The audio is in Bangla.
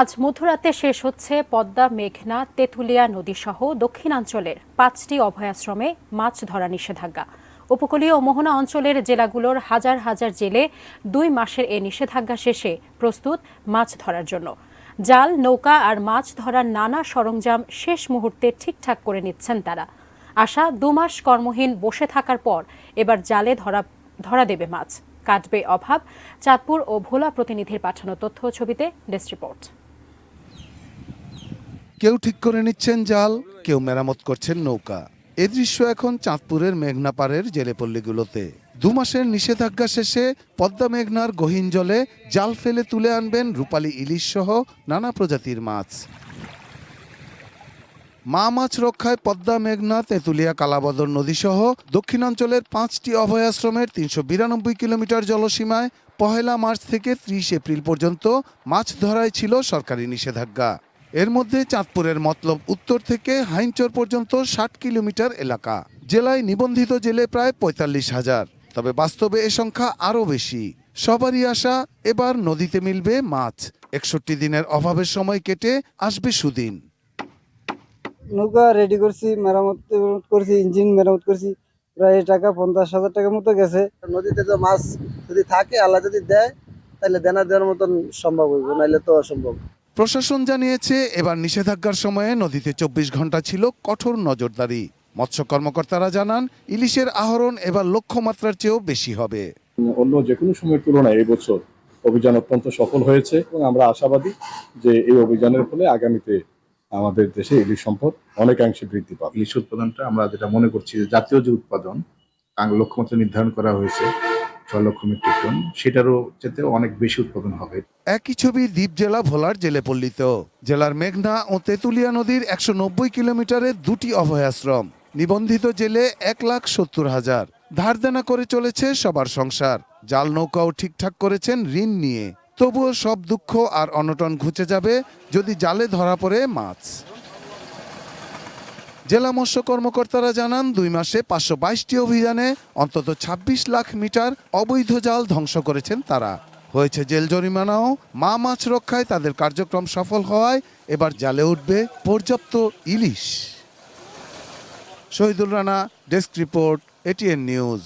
আজ মধ্যরাতে শেষ হচ্ছে পদ্মা, মেঘনা, তেঁতুলিয়া নদীসহ দক্ষিণাঞ্চলের ৫টি অভয়াশ্রমে মাছ ধরা নিষেধাজ্ঞা। উপকূলীয় ও মোহনা অঞ্চলের জেলাগুলোর হাজার হাজার জেলে ২ মাসের এ নিষেধাজ্ঞা শেষে প্রস্তুত মাছ ধরার জন্য। জাল, নৌকা আর মাছ ধরার নানা সরঞ্জাম শেষ মুহূর্তে ঠিকঠাক করে নিচ্ছেন তারা। আশা ২ মাস কর্মহীন বসে থাকার পর এবার জালে ধরা দেবে মাছ, কাটবে অভাব। চাঁদপুর ও ভোলা প্রতিনিধির পাঠানো তথ্য ও ছবিতে ডেস্ক রিপোর্ট। কেউ ঠিক করে নিচ্ছেন জাল, কেউ মেরামত করছেন নৌকা। এ দৃশ্য এখন চাঁদপুরের মেঘনা পাড়ের জেলেপল্লীগুলোতে। ২ মাসের নিষেধাজ্ঞা শেষে পদ্মা মেঘনার গহীন জলে জাল ফেলে তুলে আনবেন রূপালী ইলিশ সহ নানা প্রজাতির মাছ। মা মাছ রক্ষায় পদ্মা, মেঘনা, তেঁতুলিয়া, কালাবদর নদীসহ দক্ষিণাঞ্চলের ৫টি অভয়াশ্রমের ৩৯২ কিলোমিটার জলসীমায় ১ মার্চ থেকে ৩০ এপ্রিল পর্যন্ত মাছ ধরায় ছিল সরকারি নিষেধাজ্ঞা। এর মধ্যে চাঁদপুরের মতলব উত্তর থেকে হাইনচর পর্যন্ত ৬০ কিলোমিটার এলাকা। জেলায় নিবন্ধিত জেলে প্রায় ৪৫,০০০, তবে বাস্তবে এ সংখ্যা আরও বেশি। সবারই আশা এবার নদীতে মিলবে মাছ। ৬১ দিনের অভাবের সময় কেটে আসবে সুদিন। নৌকা রেডি করছি, মেরামত করছি, ইঞ্জিন মেরামত করছি, প্রায় টাকা ৫০,০০০ টাকার মতো গেছে। নদীতে তো মাছ যদি থাকে, আল্লাহ যদি দেয়, তাহলে দেনা দেওয়ার মতন সম্ভব হইব, নাইলে তো অসম্ভব। প্রশাসন জানিয়েছে এবার নিষেধাজ্ঞার সময়ে নদীতে ২৪ ঘন্টা ছিল কঠোর নজরদারি। মৎস্য কর্মকর্তারা জানান, ইলিশের আহরণ এবার লক্ষ্যমাত্রার চেয়েও বেশি হবে। অন্য যে কোনো সময়ের তুলনায় এই বছর অভিযান অত্যন্ত সফল হয়েছে এবং আমরা আশাবাদী যে এই অভিযানের ফলে আগামীতে আমাদের দেশে ইলিশ সম্পদ অনেকাংশে বৃদ্ধি পাবে। ইলিশ উৎপাদনটা আমরা যেটা মনে করছি যে জাতীয় যে উৎপাদন লক্ষ্যমাত্রা নির্ধারণ করা হয়েছে ৬ লক্ষ মেট্রিক টন, সেটারও চেয়েও অনেক বেশি উৎপাদন হবে। একই ছবি দ্বীপ জেলা ভোলার জেলেপল্লীতেও। জেলার মেঘনা ও তেঁতুলিয়া নদীর ১৯০ কিলোমিটারে ২টি অভয়াশ্রম। নিবন্ধিত জেলে ১,৭০,০০০। ধার দেনা করে চলেছে সবার সংসার। জাল নৌকাও ঠিকঠাক করেছেন ঋণ নিয়ে। তবুও সব দুঃখ আর অনটন ঘুচে যাবে যদি জালে ধরা পড়ে মাছ। জেলা মৎস্য কর্মকর্তারা জানান, ২ মাসে ৫২২টি অভিযানে অন্তত ২৬ লাখ মিটার অবৈধ জাল ধ্বংস করেছেন তারা। হয়েছে জেল জরিমানাও। মা মাছ রক্ষায় তাদের কার্যক্রম সফল হওয়ায় এবার জালে উঠবে পর্যাপ্ত ইলিশ। Shahidul Rana, desk report, ATN news.